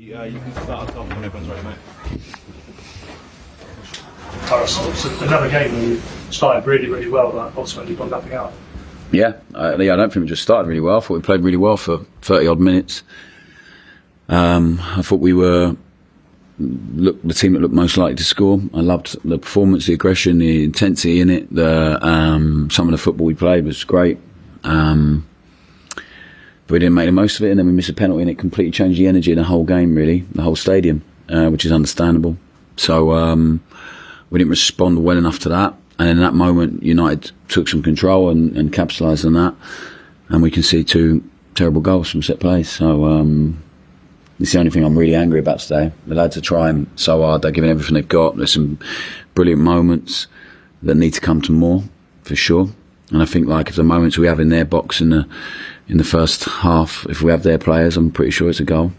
Yeah, you can start us off when everyone's ready, mate. It's another game where you started really, really well, but ultimately got nothing out. Yeah, I don't think we just started really well. I thought we played really well for 30 odd minutes. I thought we were the team that looked most likely to score. I loved the performance, the aggression, the intensity in it. Some of the football we played was great. But we didn't make the most of it, and then we missed a penalty, and it completely changed the energy of the whole game, really, the whole stadium, which is understandable. So we didn't respond well enough to that, and in that moment, United took some control and capitalised on that, and we conceded 2 terrible goals from set plays. So it's the only thing I'm really angry about today. The lads are trying so hard; they're giving everything they've got. There's some brilliant moments that need to come to more, for sure. And I think, like, if the moments we have in their box in the first half, if we have their players, I'm pretty sure it's a goal,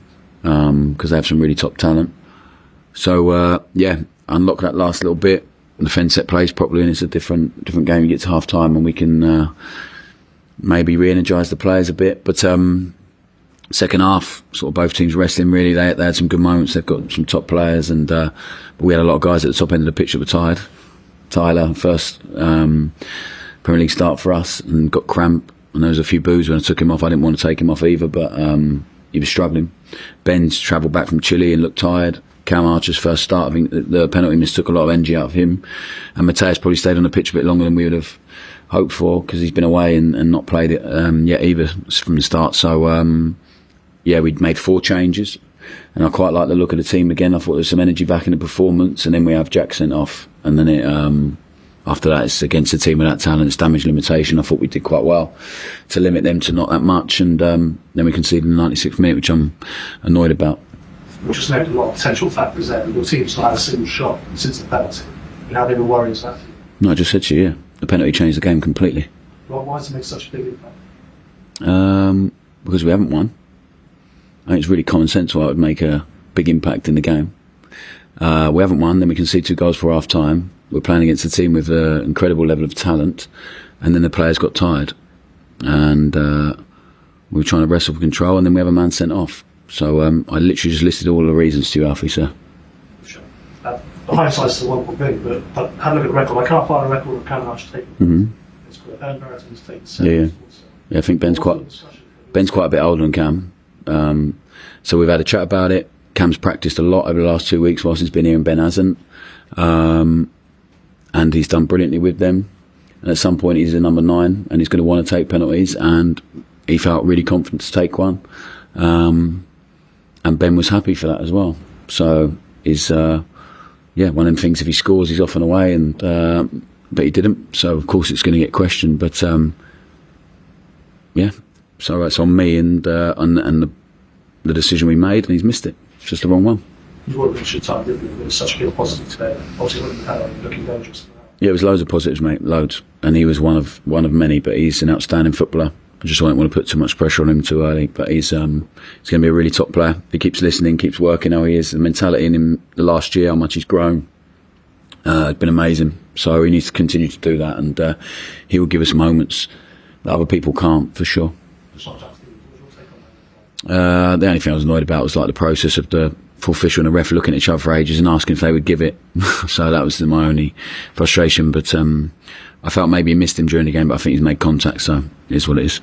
because they have some really top talent. So unlock that last little bit, defend set plays properly, and it's a different game. You get to half time and we can maybe re-energise the players a bit. But second half, sort of both teams wrestling really. They had some good moments. They've got some top players, and but we had a lot of guys at the top end of the pitch that were tired. Tyler, first Premier League start for us, and got cramp. And there was a few boos when I took him off. I didn't want to take him off either, but he was struggling. Ben's travelled back from Chile and looked tired. Cam Archer's first start, I think the penalty miss took a lot of energy out of him. And Mateus probably stayed on the pitch a bit longer than we would have hoped for, because he's been away and not played it yet either from the start. So, we'd made 4 changes. And I quite like the look of the team again. I thought there was some energy back in the performance. And then we have Jack sent off. And then after that, it's against a team without talent. It's damage limitation. I thought we did quite well to limit them to not that much. And then we conceded in the 96th minute, which I'm annoyed about. We just named a lot of potential factors there. Your team's not had a single shot since the penalty. And how they were worried about it. No, I just said to you, yeah. The penalty changed the game completely. Well, why does it make such a big impact? Because we haven't won. I think it's really common sense why it would make a big impact in the game. We haven't won, then we concede 2 goals for half time. We're playing against a team with an incredible level of talent, and then the players got tired. And we were trying to wrestle for control, and then we have a man sent off. So I literally just listed all the reasons to you, Alfie, sir. Sure. The hindsight's the wonderful thing, but have a look at the record. I can't find a record of Cam Archer taking. Mm-hmm. It's got Everton's taken 7. Yeah, I think Ben's quite a bit older than Cam. So we've had a chat about it. Cam's practiced a lot over the last 2 weeks whilst he's been here, and Ben hasn't. And he's done brilliantly with them. And at some point he's a number 9 and he's going to want to take penalties, and he felt really confident to take one. And Ben was happy for that as well. So he's one of them things, if he scores he's off and away, and but he didn't, so of course it's going to get questioned. But so it's on me and the decision we made, and he's missed it. It's just the wrong one. You would have reached a time, didn't you? It was such a big positive today. Obviously, it would have been looking dangerous. Yeah, it was loads of positives, mate, loads. And he was one of many, but he's an outstanding footballer. I just don't want to put too much pressure on him too early, but he's going to be a really top player. If he keeps listening, keeps working how he is, the mentality in him the last year, how much he's grown, it's been amazing. So he needs to continue to do that, and he will give us moments that other people can't, for sure. The only thing I was annoyed about was like the process of the full official and the ref looking at each other for ages and asking if they would give it. So that was my only frustration. But I felt maybe he missed him during the game, but I think he's made contact, so it is what it is.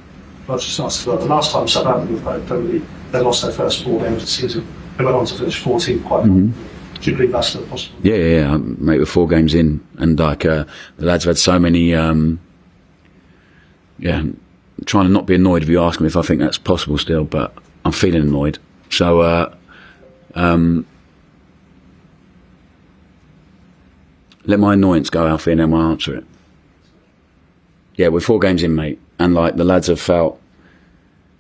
Well, just asked about the last time Southampton played, they lost their first 4 games of the season. They went on to finish 14 quite well. Do you believe that's still possible? Yeah. Mate, we're 4 games in, and like the lads have had so many. Trying to not be annoyed if you ask me if I think that's possible still, but I'm feeling annoyed. So let my annoyance go, Alfie, and then I'll answer it. Yeah, we're 4 games in, mate, and like the lads have felt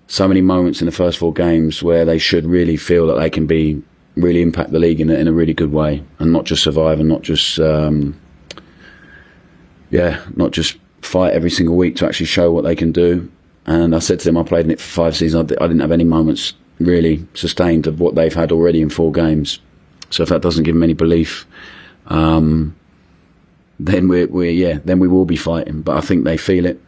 so many moments in the first 4 games where they should really feel that they can really impact the league in a really good way, and not just survive, and not just not just fight every single week, to actually show what they can do. And I said to them, I played in it for 5 seasons. I didn't have any moments really sustained of what they've had already in 4 games. So if that doesn't give them any belief, then we will be fighting. But I think they feel it.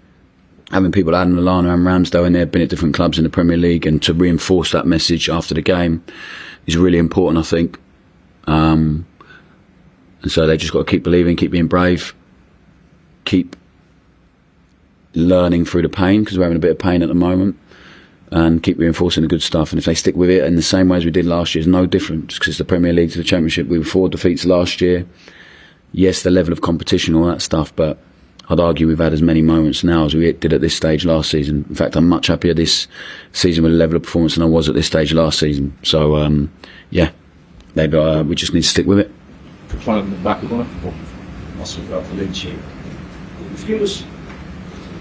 having people Adam Lallana and Ramsdale in there, been at different clubs in the Premier League, and to reinforce that message after the game is really important, I think. And so they just got to keep believing, keep being brave, keep learning through the pain, because we're having a bit of pain at the moment, and keep reinforcing the good stuff. And if they stick with it in the same way as we did last year, it's no different, just because the Premier League to the Championship, we were 4 defeats last year. Yes, the level of competition, all that stuff, but I'd argue we've had as many moments now as we did at this stage last season. In fact, I'm much happier this season with the level of performance than I was at this stage last season. So, yeah, maybe we just need to stick with it. Trying to back it on. Must have got the lead sheet. If you was,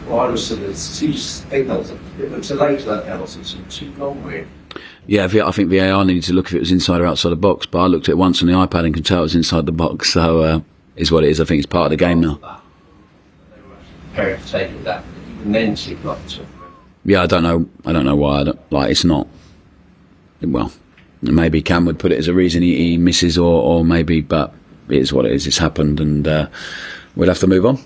well, I was saying, it seems signals, it looks like that else, it's too long way. Yeah, I think VAR needed to look if it was inside or outside the box, but I looked at it once on the iPad and could tell it was inside the box, so is what it is. I think it's part of the game now. Very taking that, and then she got to. Yeah, I don't know why. It's not. Well, maybe Cam would put it as a reason he misses, or maybe, but it is what it is. It's happened, and we'll have to move on.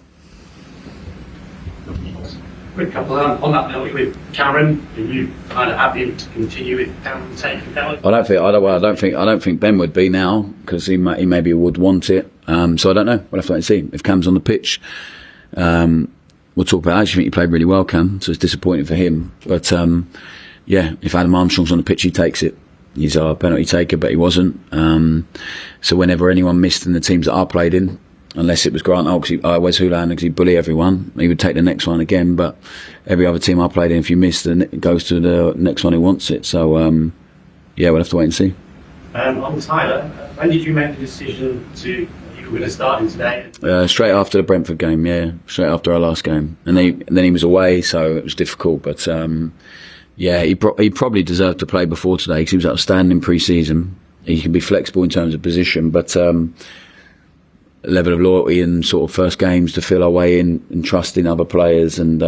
Quick couple on that note with Cameron. Are you kind of happy to continue with Cameron taking that? I don't think Ben would be now, because he maybe would want it. So I don't know. We'll have to wait and see if Cam's on the pitch. We'll talk about it. I actually think he played really well, Cam, so it's disappointing for him. But yeah, if Adam Armstrong's on the pitch, he takes it. He's our penalty taker, but he wasn't. So whenever anyone missed in the teams that I played in, unless it was Grant Oaks, Wes Houlihan, because he'd bully everyone, he would take the next one again. But every other team I played in, if you missed, then it goes to the next one who wants it. So yeah, we'll have to wait and see. On Tyler, when did you make the decision to you were going to start him today? Straight after the Brentford game, yeah, straight after our last game, and then he was away, so it was difficult. But yeah, he probably deserved to play before today, because he was outstanding pre-season. He can be flexible in terms of position, but level of loyalty and sort of first games to feel our way in and trust in other players, and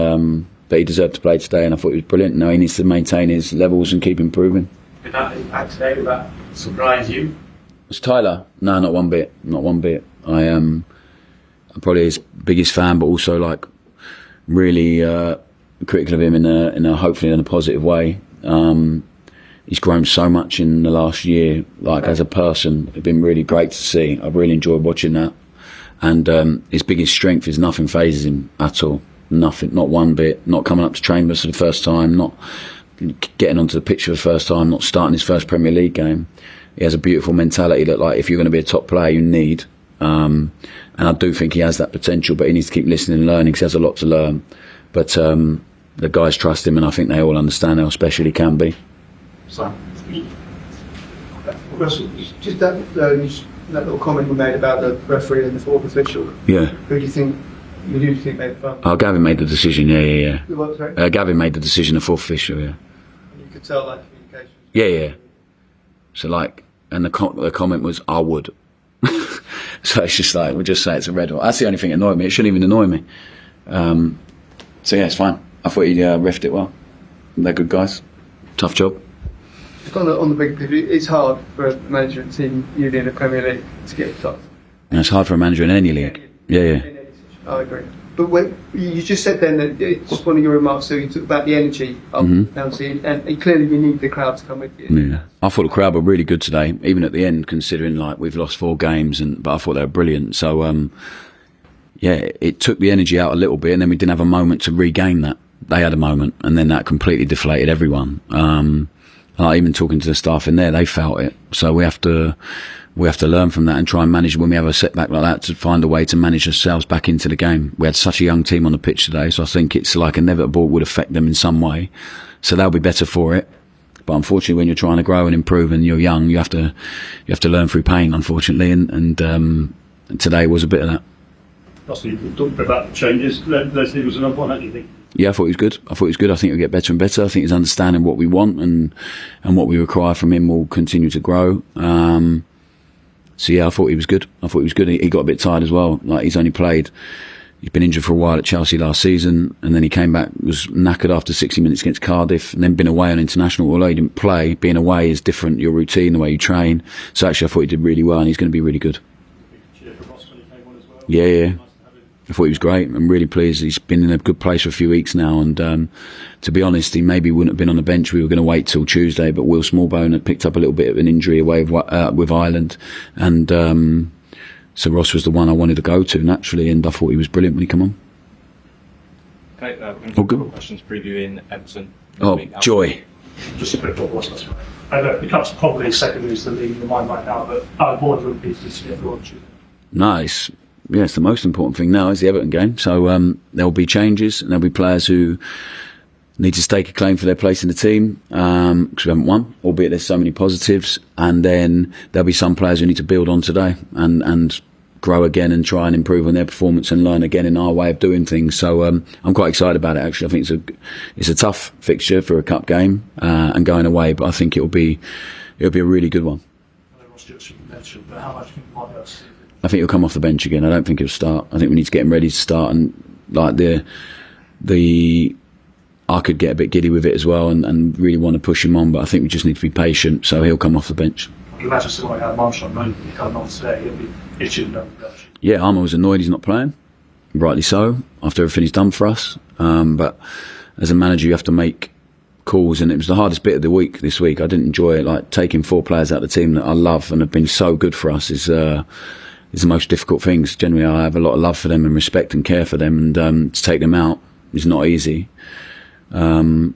but he deserved to play today, and I thought he was brilliant. Now he needs to maintain his levels and keep improving. Did that impact today? Did that surprise you? Was Tyler? No, not one bit. Not one bit. I'm probably his biggest fan, but also like really critical of him in a hopefully in a positive way. He's grown so much in the last year, like as a person. It's been really great to see. I've really enjoyed watching that. And his biggest strength is nothing phases him at all. Nothing, not one bit. Not coming up to Chambers for the first time, not getting onto the pitch for the first time, not starting his first Premier League game. He has a beautiful mentality that, like, if you're going to be a top player, you need. And I do think he has that potential, but he needs to keep listening and learning, because he has a lot to learn. But the guys trust him, and I think they all understand how special he can be. So, just that little comment we made about the referee and the fourth official. Yeah. Who do you think made the fun? Oh, Gavin made the decision. Yeah. What, sorry? Gavin made the decision. The fourth official. Yeah. And you could tell that communication. Yeah. So like, and the comment was, "I would." So it's just like, we'll just say it's a red. That's the only thing that annoyed me. It shouldn't even annoy me. So yeah, it's fine. I thought he refed it well. They're good guys. Tough job. Just on the big picture, it's hard for a manager and team usually in the Premier League to get the top. And it's hard for a manager in any league. Yeah. I agree. But when you just said then that just one of your remarks, so you talked about the energy of Chelsea, and clearly you need the crowd to come with you. Yeah. I thought the crowd were really good today, even at the end, considering like we've lost 4 games, but I thought they were brilliant. So yeah, it took the energy out a little bit, and then we didn't have a moment to regain that. They had a moment, and then that completely deflated everyone. Even talking to the staff in there, they felt it. So we have to learn from that and try and manage when we have a setback like that, to find a way to manage ourselves back into the game. We had such a young team on the pitch today, so I think it's like inevitable it would affect them in some way. So they'll be better for it. But unfortunately, when you're trying to grow and improve and you're young, you have to learn through pain, unfortunately. And today was a bit of that. Possibly you talked about the changes. Lesley was another one, don't you think? Yeah, I thought he was good. I think he'll get better and better. I think he's understanding what we want and what we require from him will continue to grow. So yeah, I thought he was good. He got a bit tired as well. Like he's been injured for a while at Chelsea last season, and then he came back, was knackered after 60 minutes against Cardiff, and then been away on international. Although he didn't play, being away is different, your routine, the way you train. So actually I thought he did really well, and he's going to be really good. Cheer for Ross when he came on as well. Yeah. I thought he was great. I'm really pleased. He's been in a good place for a few weeks now, and to be honest, he maybe wouldn't have been on the bench. We were going to wait till Tuesday, but Will Smallbone had picked up a little bit of an injury away with Ireland, and so Ross was the one I wanted to go to naturally, and I thought he was brilliant when he came on. Okay, we're going Oh, to good. do questions previewing Everton. Oh, joy. Just a quick thought, wasn't it? And the cup's probably second news to lead in the mind right now, but our board would be to get everyone to. Nice. Yeah, it's the most important thing now is the Everton game. So there'll be changes, and there'll be players who need to stake a claim for their place in the team because we haven't won, albeit there's so many positives. And then there'll be some players who need to build on today and grow again and try and improve on their performance and learn again in our way of doing things. So I'm quite excited about it. Actually, I think it's a tough fixture for a cup game and going away, but I think it'll be a really good one. I know Ross Stewart should be mentioned, but how much do you think you might be able to see? I think he'll come off the bench again. I don't think he'll start. I think we need to get him ready to start, and like I could get a bit giddy with it as well and really want to push him on, but I think we just need to be patient, so he'll come off the bench. I can imagine someone like Armstrong, when he comes on today, he'll be itching down the bench. Yeah, Armour was annoyed he's not playing, rightly so, after everything he's done for us. But as a manager, you have to make calls, and it was the hardest bit of the week this week. I didn't enjoy it. Like taking 4 players out of the team that I love and have been so good for us is the most difficult things. Generally, I have a lot of love for them and respect and care for them, and to take them out is not easy. And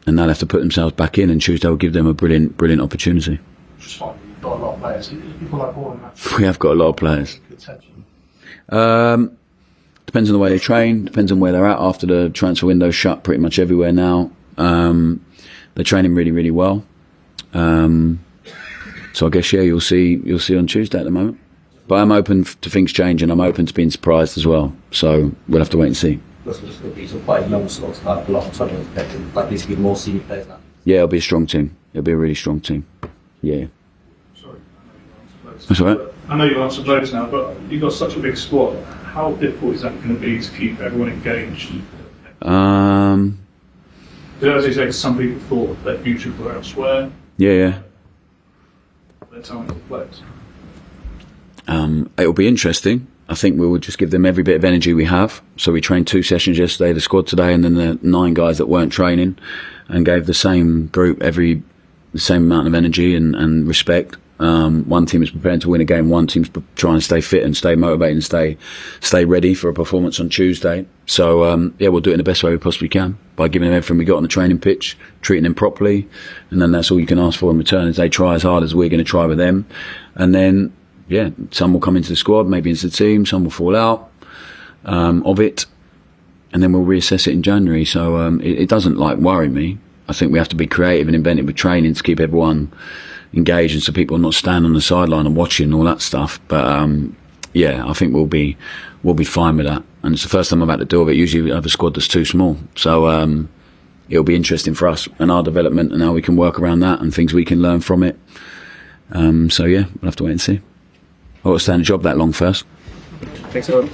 they'll have to put themselves back in, and Tuesday will give them a brilliant opportunity. Just fine. You've got a lot of players. People like Warren, We have got a lot of players. attention. Depends on the way they train, depends on where they're at after the transfer window shut pretty much everywhere now. They're training really, really well. So I guess, yeah, you'll see on Tuesday at the moment. But I'm open to things changing. I'm open to being surprised as well. So we'll have to wait and see. These are quite young sorts, like a lot of time expected. Like these to be more senior players now. Yeah, it'll be a strong team. It'll be a really strong team. Yeah. Sorry, That's all right. I know you've answered loads now, but you've got such a big squad. How difficult is that going to be to keep everyone engaged? As you say, some people thought their future were elsewhere. Yeah. Their talented players. It'll be interesting. I think we will just give them every bit of energy we have. So we trained 2 sessions yesterday, the squad today, and then the 9 guys that weren't training, and gave the same group the same amount of energy and respect. One team is preparing to win a game, one team's trying to stay fit and stay motivated and stay ready for a performance on Tuesday. So we'll do it in the best way we possibly can by giving them everything we got on the training pitch, treating them properly, and then that's all you can ask for in return is they try as hard as we're going to try with them. And then some will come into the squad, maybe into the team, some will fall out of it, and then we'll reassess it in January. So it doesn't worry me. I think we have to be creative and inventive with training to keep everyone engaged, and so people are not standing on the sideline and watching all that stuff. But I think we'll be fine with that. And it's the first time I've had to do it. Usually we have a squad that's too small, so it'll be interesting for us and our development and how we can work around that and things we can learn from it. We'll have to wait and see. I've got to stay in the job that long first. Thanks, everyone.